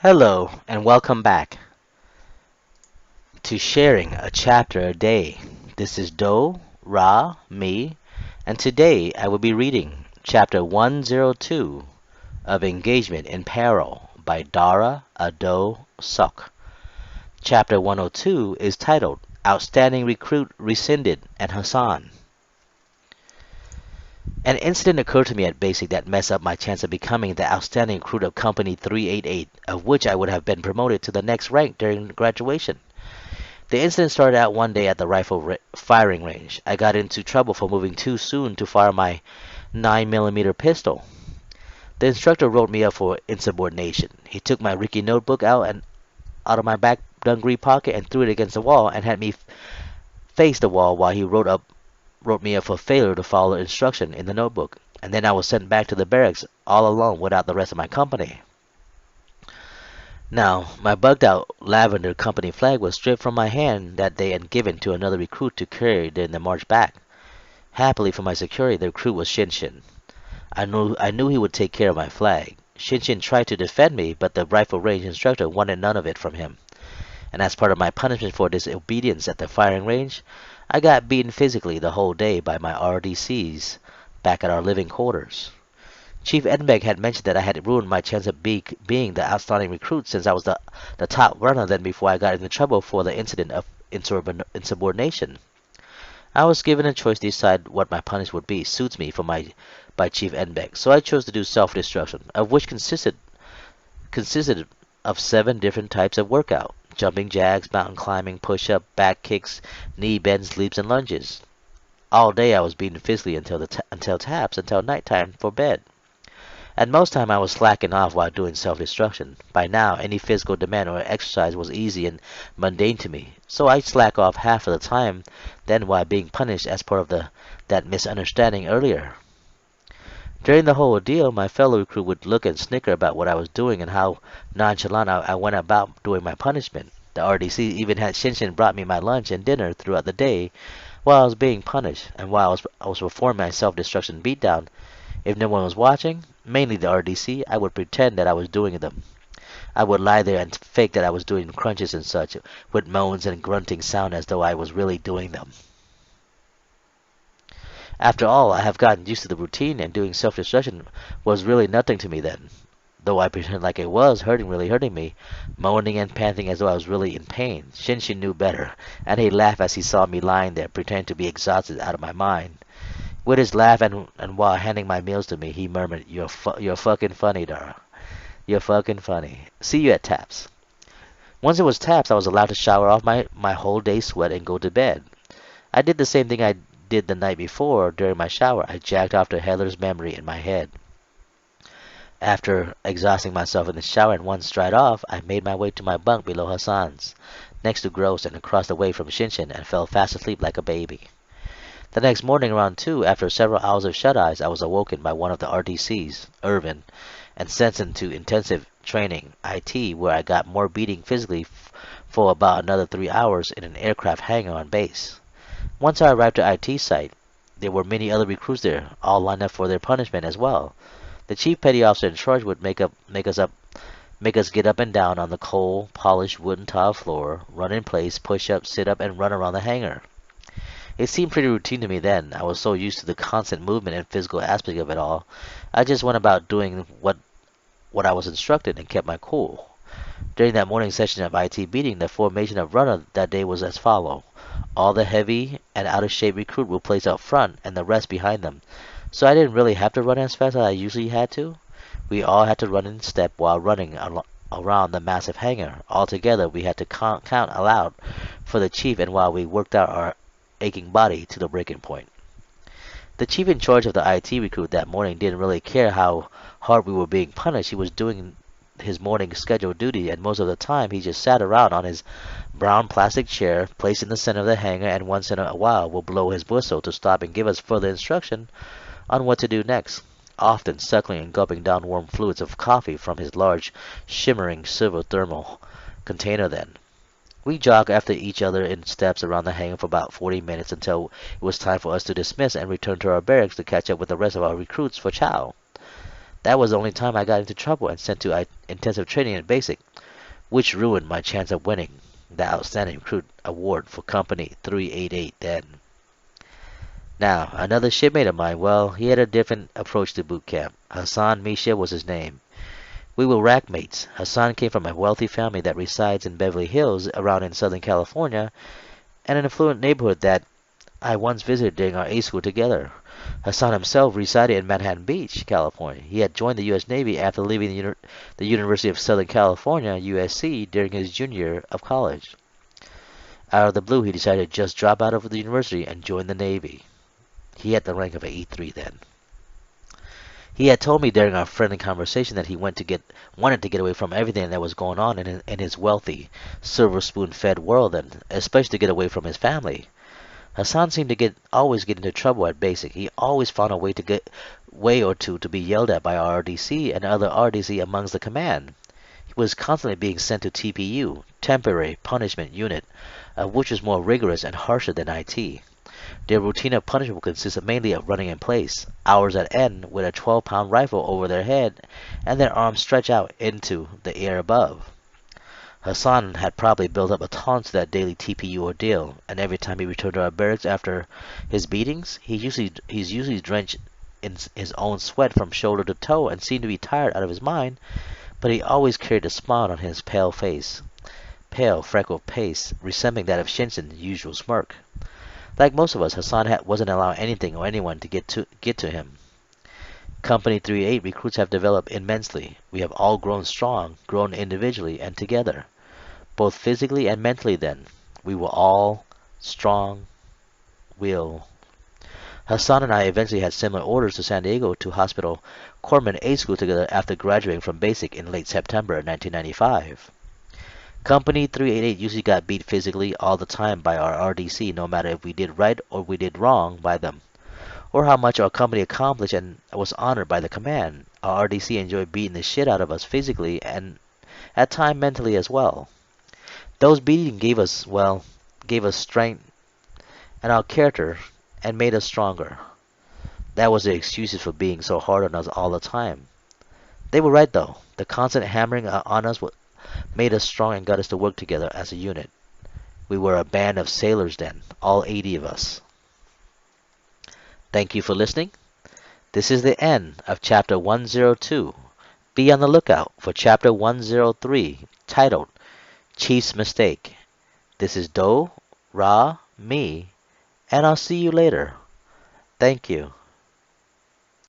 Hello, and welcome back to Sharing a Chapter a Day. This is Do, Ra, me, and today I will be reading Chapter 102 of Engagement in Peril by Dara, Odoe, Sok. Chapter 102 is titled Outstanding Recruit Rescinded and Hassan. An incident occurred to me at Basic that messed up my chance of becoming the outstanding recruit of Company 388, of which I would have been promoted to the next rank during graduation. The incident started out one day at the firing range. I got into trouble for moving too soon to fire my 9mm pistol. The instructor wrote me up for insubordination. He took my Ricky notebook out of my back dungaree pocket and threw it against the wall and had me face the wall while he wrote me up for failure to follow instruction in the notebook. And then I was sent back to the barracks all alone without the rest of my company. Now, my bugged-out lavender company flag was stripped from my hand that day and given to another recruit to carry during the march back. Happily for my security, the recruit was Shinshin. I knew he would take care of my flag. Shinshin tried to defend me, but the rifle range instructor wanted none of it from him. And as part of my punishment for disobedience at the firing range, I got beaten physically the whole day by my RDCs back at our living quarters. Chief Edinburgh had mentioned that I had ruined my chance of being the outstanding recruit since I was the top runner then before I got into trouble for the incident of insubordination. I was given a choice to decide what my punishment would be. Suits me by Chief Edinburgh, so I chose to do self-destruction, of which consisted of 7 different types of workout: jumping jacks, mountain climbing, push-up, back kicks, knee bends, leaps, and lunges. All day I was beaten physically until nighttime for bed. At most time I was slacking off while doing self-destruction. By now, any physical demand or exercise was easy and mundane to me, so I slack off half of the time then while being punished as part of that misunderstanding earlier. During the whole ordeal, my fellow recruit would look and snicker about what I was doing and how nonchalant I went about doing my punishment. The RDC even had Shinshin brought me my lunch and dinner throughout the day while I was being punished, and while I was performing my self-destruction beatdown. If no one was watching, mainly the RDC, I would pretend that I was doing them. I would lie there and fake that I was doing crunches and such, with moans and grunting sound as though I was really doing them. After all, I have gotten used to the routine, and doing self-destruction was really nothing to me then, though I pretended like it was really hurting me, moaning and panting as though I was really in pain. Shinshin knew better, and he laughed as he saw me lying there, pretending to be exhausted out of my mind. With his laugh and while handing my meals to me, he murmured, You're fucking funny, Dara. You're fucking funny. See you at Taps." Once it was Taps, I was allowed to shower off my whole day's sweat and go to bed. I did the same thing I did the night before during my shower. I jacked off to Heather's memory in my head. After exhausting myself in the shower and one stride off, I made my way to my bunk below Hassan's, next to Gross and across the way from Shinshin, and fell fast asleep like a baby. The next morning around 2, after several hours of shut-eyes, I was awoken by one of the RDCs, Irvin, and sent into intensive training, IT, where I got more beating physically for about another 3 hours in an aircraft hangar on base. Once I arrived at IT site, there were many other recruits there, all lined up for their punishment as well. The chief petty officer in charge would make us get up and down on the cold, polished wooden tile floor, run in place, push up, sit up, and run around the hangar. It seemed pretty routine to me then. I was so used to the constant movement and physical aspect of it all. I just went about doing what I was instructed and kept my cool. During that morning session of IT beating, the formation of runner that day was as follows. All the heavy and out-of-shape recruit were placed up front and the rest behind them. So I didn't really have to run as fast as I usually had to. We all had to run in step while running around the massive hangar. Altogether, we had to count aloud for the chief, and while we worked out our aching body to the breaking point. The chief in charge of the IT recruit that morning didn't really care how hard we were being punished. He was doing his morning scheduled duty, and most of the time he just sat around on his brown plastic chair placed in the center of the hangar, and once in a while will blow his whistle to stop and give us further instruction on what to do next, often suckling and gulping down warm fluids of coffee from his large, shimmering silver thermal container then. We jogged after each other in steps around the hangar for about 40 minutes until it was time for us to dismiss and return to our barracks to catch up with the rest of our recruits for chow. That was the only time I got into trouble and sent to intensive training at basic, which ruined my chance of winning the Outstanding Recruit Award for Company 388 then. Now, another shipmate of mine, well, he had a different approach to boot camp. Hassan Misha was his name. We were rack mates. Hassan came from a wealthy family that resides in Beverly Hills, around in Southern California, and an affluent neighborhood that I once visited during our A school together. Hassan himself resided in Manhattan Beach, California. He had joined the U.S. Navy after leaving the University of Southern California, USC, during his junior year of college. Out of the blue, he decided to just drop out of the university and join the Navy. He had the rank of an E3 then. He had told me during our friendly conversation that he wanted to get away from everything that was going on in his wealthy, silver spoon-fed world, and especially to get away from his family. Hassan seemed to always get into trouble at basic. He always found a way or two to be yelled at by RDC and other RDC amongst the command. He was constantly being sent to TPU, Temporary Punishment Unit, which was more rigorous and harsher than IT. Their routine of punishment consisted mainly of running in place, hours at end, with a 12-pound rifle over their head and their arms stretched out into the air above. Hassan had probably built up a tolerance to that daily TPU ordeal, and every time he returned to our barracks after his beatings, he's usually drenched in his own sweat from shoulder to toe and seemed to be tired out of his mind, but he always carried a smile on his pale freckled face, resembling that of Shinshin's usual smirk. Like most of us, Hassan wasn't allowing anything or anyone to get to him. Company 388 recruits have developed immensely. We have all grown strong, grown individually and together, both physically and mentally then. We were all strong will. Hassan and I eventually had similar orders to San Diego to Hospital Corpsman A School together after graduating from basic in late September 1995. Company 388 usually got beat physically all the time by our RDC, no matter if we did right or we did wrong by them, or how much our company accomplished and was honored by the command. Our RDC enjoyed beating the shit out of us physically and at times mentally as well. Those beatings gave us strength and our character and made us stronger. That was their excuses for being so hard on us all the time. They were right though. The constant hammering on us made us strong and got us to work together as a unit. We were a band of sailors then, all 80 of us. Thank you for listening. This is the end of Chapter 102. Be on the lookout for Chapter 103, titled Chief's Mistake. This is Do, Ra, me, and I'll see you later. Thank you.